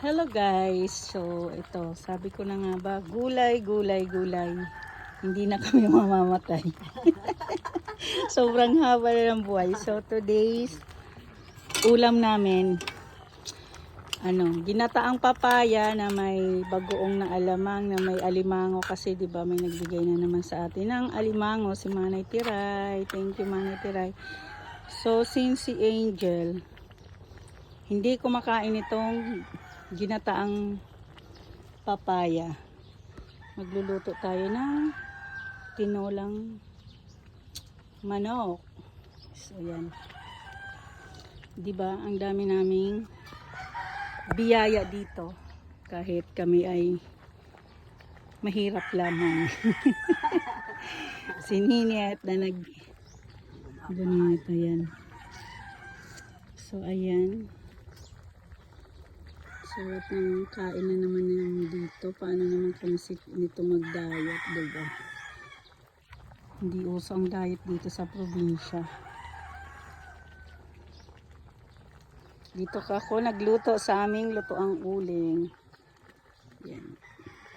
Hello guys, so ito, sabi ko na nga ba, gulay, gulay, gulay. Hindi na kami mamamatay. Sobrang haba na ng buhay. So today's ulam namin, ginataang papaya na may bagoong na alamang, na may alimango kasi 'di ba may nagbigay na naman sa atin ng alimango si Manay Tiray. Thank you Manay Tiray. So since si Angel hindi kumakain itong ginataang papaya, magluluto tayo ng tinolang manok. So yan, diba ang dami naming biyaya dito kahit kami ay mahirap lamang. Sininiat na ganito yan. So ayan, sarap ng kain na naman namin dito. Paano naman kami nito mag-diet, diba? Hindi uso ang diet dito sa probinsya. Dito ako nagluto sa aming lutoang uling. Yan.